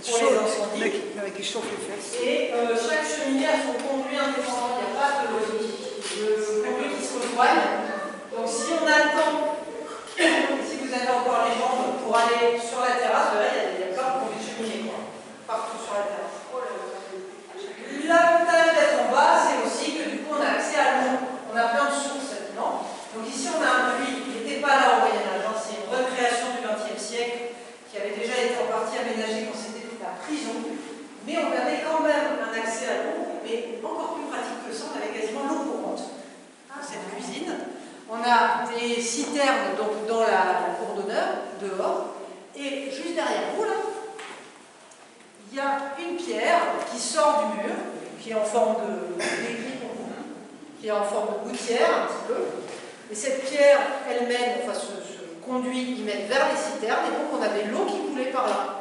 E: pour les incendies.
D: Avec les chauffes les fesses.
E: Et chaque cheminée a son conduit indépendant. Il n'y a pas de conduit qui se rejoigne. Donc si on attend, si vous avez encore les jambes pour aller sur la terrasse, là il y a plein de conduits de cheminée partout sur la terrasse. L'avantage d'être en bas, c'est aussi que du coup on a accès à l'eau. On a plein de sources maintenant. Donc ici on a un puits qui n'était pas là au Moyen-Âge. Hein. C'est une recréation du XXe siècle qui avait déjà été en partie aménagée quand c'était la prison. Mais on avait quand même un accès à l'eau, mais encore plus pratique que ça, on avait quasiment l'eau courante dans cette cuisine. On a des citernes donc, dans la cour d'honneur, dehors, et juste derrière vous, là, il y a une pierre qui sort du mur, qui est en forme d'aiguille pour vous, qui est en forme de gouttière un petit peu. Et cette pierre, elle mène, enfin ce conduit, il mène vers les citernes, et donc on avait l'eau qui coulait par là.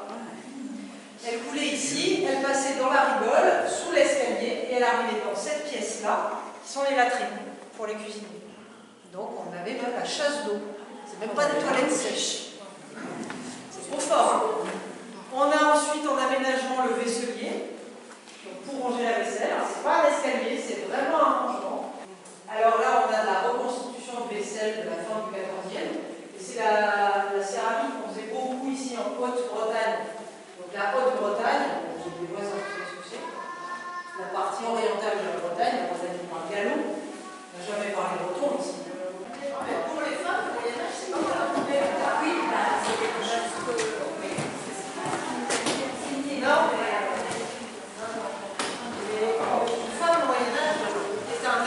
E: Elle coulait ici, elle passait dans la rigole, sous l'escalier, et elle arrivait dans cette pièce-là, qui sont les latrines pour les cuisiniers. Donc on avait même la chasse d'eau. C'est même pas des toilettes sèches. C'est trop fort. Hein. On a ensuite en aménagement le vaisselier, donc pour ranger la vaisselle. C'est pas un escalier, c'est vraiment un rangement. Alors là, on a de la reconstitution de vaisselle de la fin du XIVe. Et c'est la céramique qu'on faisait beaucoup ici en Haute-Bretagne. Donc la Haute-Bretagne, j'ai des voisins qui savent ce que c'est. La partie orientale de la Bretagne, la Bretagne qui parle gallo. On n'a jamais parlé breton ici. Mais pour les femmes, le Moyen-Âge, c'est pas mal. Oui, c'est quelque chose que. Non, mais. Une femme au Moyen-Âge était un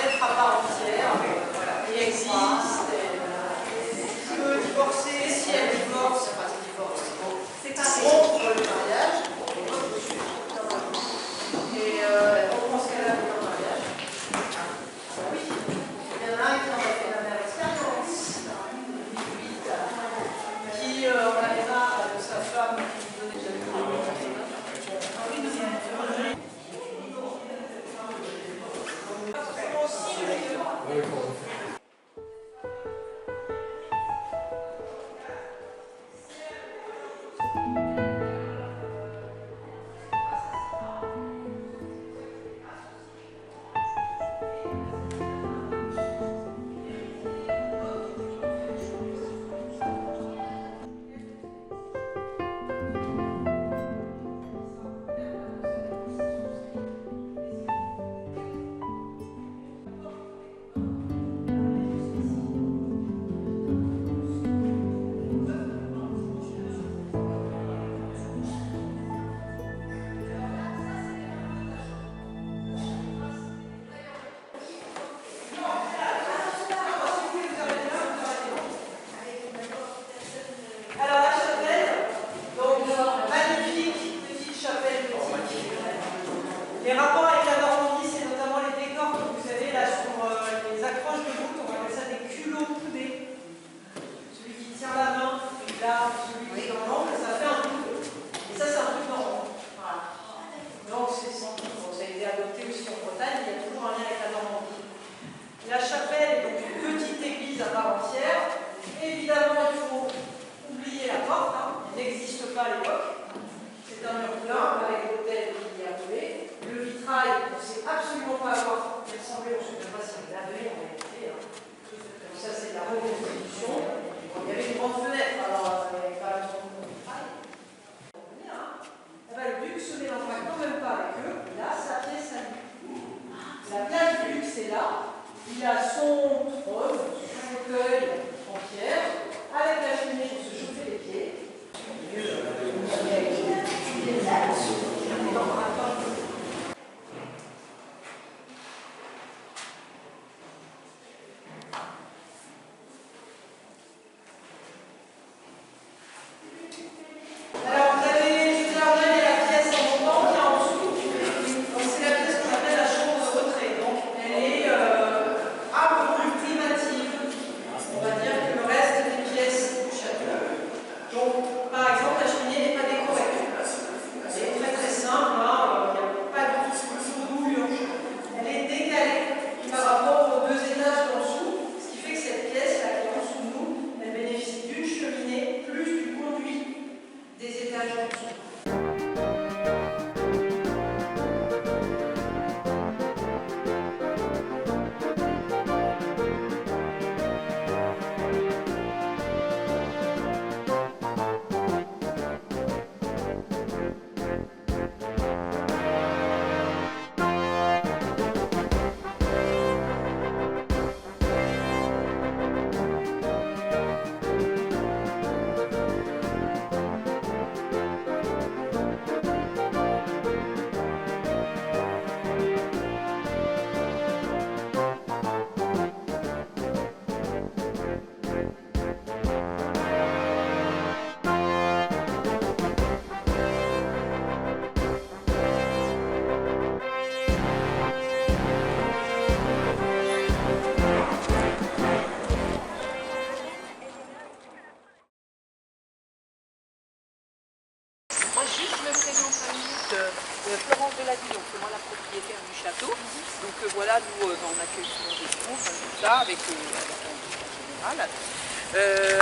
E: là, nous, on accueille souvent des groupes, comme ça, avec en général.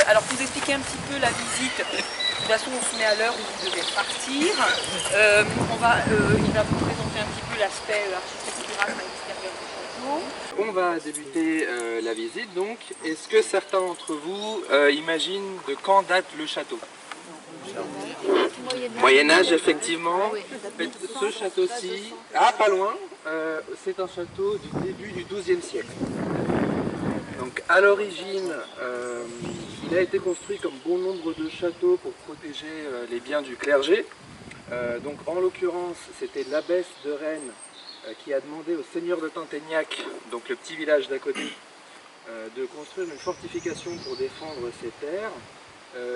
E: Alors, pour vous expliquer un petit peu la visite, de toute façon, on se met à l'heure où vous devez partir. Il va vous présenter un petit peu l'aspect architectural à l'extérieur du château.
G: On va débuter la visite donc. Est-ce que certains d'entre vous imaginent de quand date le château? Moyen-Âge, effectivement. Ce château-ci, pas loin, c'est un château du début du XIIe siècle. Donc à l'origine, il a été construit comme bon nombre de châteaux pour protéger les biens du clergé. Donc en l'occurrence, c'était l'abbesse de Rennes qui a demandé au seigneur de Tinténiac, donc le petit village d'à côté, de construire une fortification pour défendre ses terres.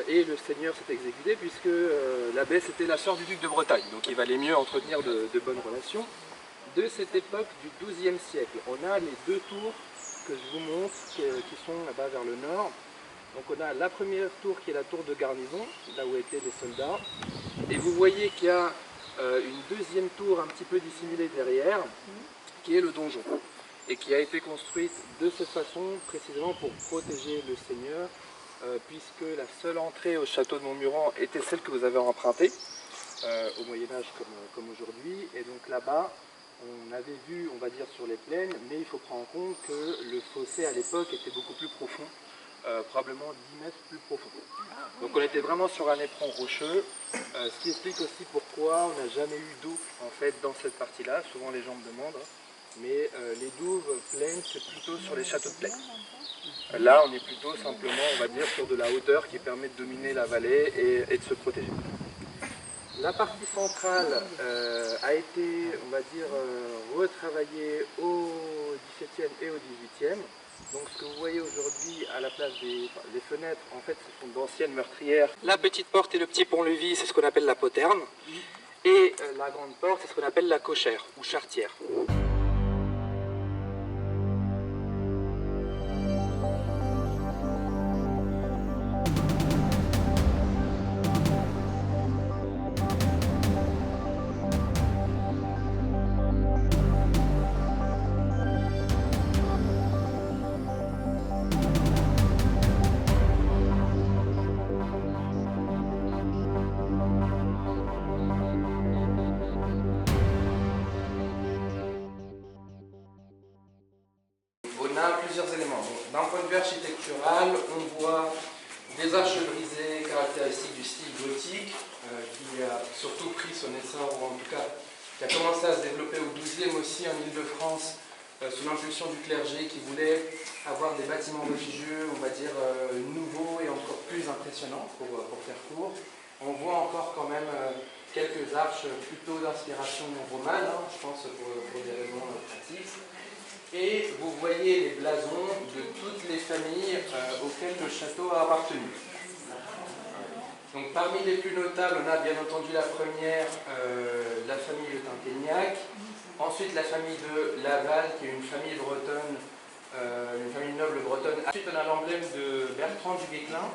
G: Et le seigneur s'est exécuté puisque l'abbesse était la sœur du duc de Bretagne, donc il valait mieux entretenir de bonnes relations. De cette époque du XIIe siècle, on a les deux tours que je vous montre qui sont là-bas vers le nord. Donc on a la première tour qui est la tour de garnison, là où étaient les soldats. Et vous voyez qu'il y a une deuxième tour un petit peu dissimulée derrière, qui est le donjon. Et qui a été construite de cette façon précisément pour protéger le seigneur, puisque la seule entrée au château de Montmurant était celle que vous avez empruntée, au Moyen-Âge comme aujourd'hui. Et donc là-bas, on avait vu, on va dire, sur les plaines, mais il faut prendre en compte que le fossé à l'époque était beaucoup plus profond, probablement 10 mètres plus profond. Donc on était vraiment sur un éperon rocheux, ce qui explique aussi pourquoi on n'a jamais eu d'eau en fait dans cette partie-là. Souvent les gens me demandent, mais les douves pleines, c'est plutôt sur les châteaux de plaine. Là, on est plutôt simplement, on va dire, sur de la hauteur qui permet de dominer la vallée et de se protéger. La partie centrale a été, on va dire, retravaillée au XVIIe et au XVIIIe. Donc ce que vous voyez aujourd'hui à la place des fenêtres, en fait, ce sont d'anciennes meurtrières. La petite porte et le petit pont-levis, c'est ce qu'on appelle la poterne. Et la grande porte, c'est ce qu'on appelle la cochère ou charretière. On a plusieurs éléments. D'un point de vue architectural, on voit des arches brisées caractéristiques du style gothique, qui a surtout pris son essor, ou en tout cas qui a commencé à se développer au XIIe aussi en Île-de-France, sous l'impulsion du clergé qui voulait avoir des bâtiments religieux, on va dire, nouveaux et encore plus impressionnants, pour faire court. On voit encore quand même quelques arches plutôt d'inspiration romane, je pense pour des raisons pratiques. Et vous voyez les blasons de toutes les familles auxquelles le château a appartenu. Donc parmi les plus notables, on a bien entendu la première, la famille de Tinténiac, ensuite la famille de Laval, qui est une famille bretonne, une famille noble bretonne. Ensuite on a l'emblème de Bertrand du Guesclin,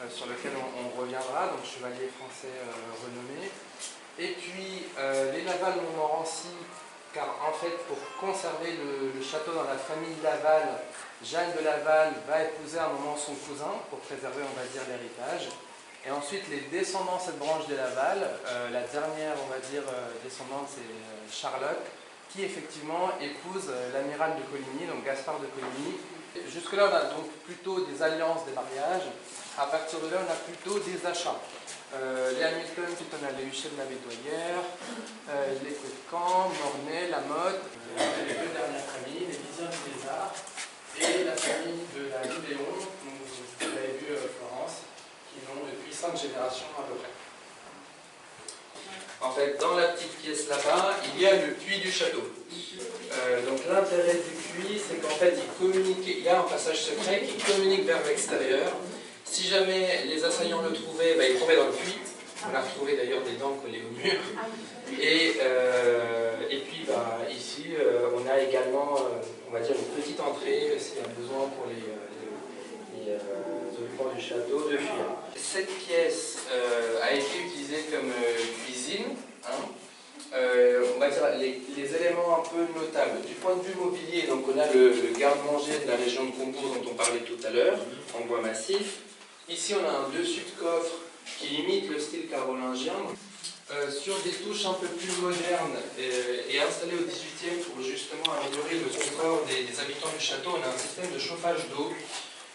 G: sur lequel on reviendra, donc chevalier français renommé. Et puis les Laval-Montmorency, car en fait, pour conserver le château dans la famille Laval, Jeanne de Laval va épouser à un moment son cousin pour préserver, on va dire, l'héritage. Et ensuite, les descendants de cette branche des Laval, la dernière, on va dire, descendante, c'est Charlotte, qui effectivement épouse l'amiral de Coligny, donc Gaspard de Coligny. Jusque-là, on a donc plutôt des alliances, des mariages. À partir de là, on a plutôt des achats. Les Hamilton, ensuite on a les Huchet de la Bédoyère, les Coetcan, Mornay, Lamotte, les deux dernières familles, les Visions des Arts et la famille de la Libéon, vous l'avez vu Florence, qui l'ont depuis 5 générations à peu près. En fait, dans la petite pièce là-bas, il y a le puits du château. Donc l'intérêt du puits, c'est qu'en fait, il y a un passage secret qui communique vers l'extérieur. Si jamais les assaillants le trouvaient, ils le trouvaient dans le puits. On a retrouvé d'ailleurs des dents collées au mur. Et puis ici, on a également, on va dire, une petite entrée s'il y a besoin pour les occupants du château de fuir. Cette pièce a été utilisée comme cuisine. On va dire dire les éléments un peu notables. Du point de vue mobilier, donc on a le garde-manger de la région de Combourg dont on parlait tout à l'heure, en bois massif. Ici, on a un dessus de coffre qui imite le style carolingien. Sur des touches un peu plus modernes et installées au XVIIIe pour justement améliorer le confort des habitants du château, on a un système de chauffage d'eau.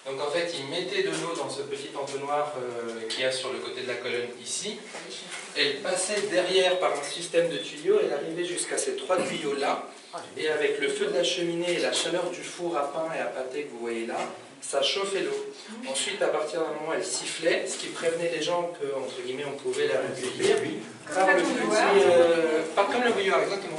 G: Donc en fait, ils mettaient de l'eau dans ce petit entonnoir qu'il y a sur le côté de la colonne ici. Elle passait derrière par un système de tuyaux, elle arrivait jusqu'à ces 3 tuyaux-là. Et avec le feu de la cheminée et la chaleur du four à pain et à pâté que vous voyez là, ça chauffait l'eau. Ensuite, à partir d'un moment, elle sifflait, ce qui prévenait les gens que, entre guillemets, on pouvait la recueillir. Pas comme le bouilloire, exactement.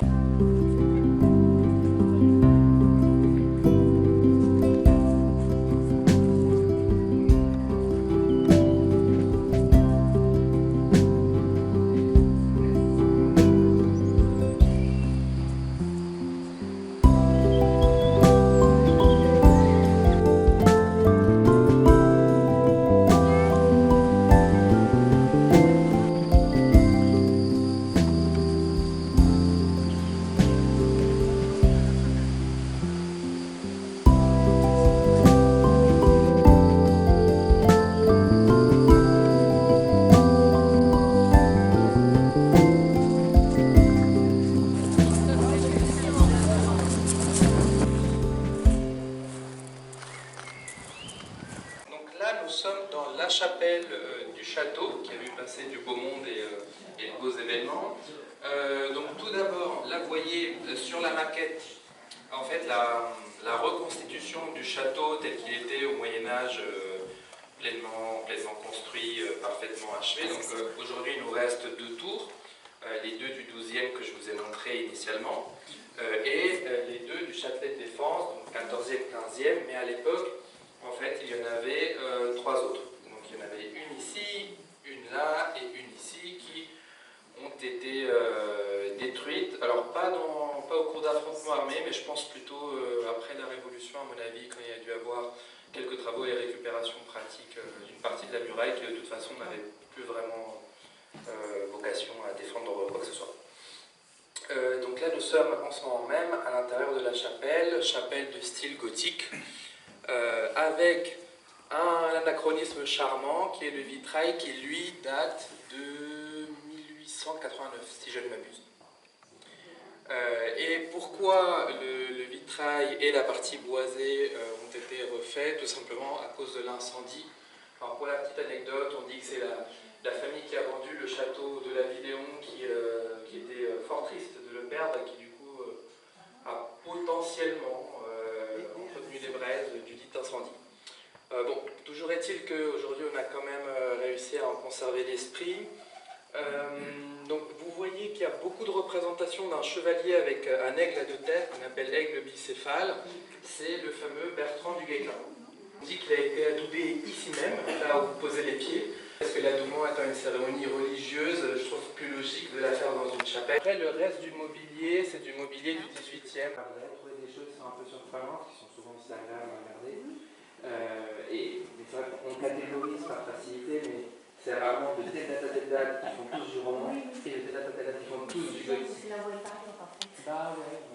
G: Nous sommes dans la chapelle du château qui a vu passer du beau monde et de beaux événements. Donc tout d'abord, là vous voyez sur la maquette en fait la reconstitution du château tel qu'il était au Moyen-Âge, pleinement construit, parfaitement achevé. Donc aujourd'hui il nous reste 2 tours, les 2 du 12e que je vous ai montré initialement, et les 2 du Châtelet de Défense, donc 14e, 15e, mais à l'époque en fait, il y en avait 3 autres. Donc il y en avait une ici, une là et une ici qui ont été détruites. Alors pas au cours d'affrontements armés, mais je pense plutôt après la Révolution, à mon avis, quand il y a dû avoir quelques travaux et récupérations pratiques d'une partie de la muraille qui de toute façon n'avait plus vraiment vocation à défendre quoi que ce soit. Donc là nous sommes en ce moment même à l'intérieur de la chapelle de style gothique. Avec un anachronisme charmant qui est le vitrail qui lui date de 1889 si je ne m'abuse. Et pourquoi le vitrail et la partie boisée ont été refaits? Tout simplement à cause de l'incendie. Alors pour la petite anecdote, on dit que c'est la famille qui a vendu le château de la Vidéon qui était fort triste de le perdre et qui du coup a potentiellement entretenu les braises du dit incendie. Bon, toujours est-il qu'aujourd'hui on a quand même réussi à en conserver l'esprit. Donc vous voyez qu'il y a beaucoup de représentations d'un chevalier avec un aigle à 2 têtes qu'on appelle aigle bicéphale. C'est le fameux Bertrand du Guesclin. On dit qu'il a été adoubé ici même, là où vous posez les pieds. Parce que l'adoubement étant une cérémonie religieuse, je trouve plus logique de la faire dans une chapelle. Après le reste du mobilier, c'est du mobilier du 18e. Vous allez trouver des choses qui sont un peu surprenantes, qui sont souvent aussi agréables à regarder. Et c'est vrai qu'on catégorise par facilité, mais c'est vraiment de tête à tête qui font tous du roman et de tête à tête qui font tous du gothique. Bah ouais.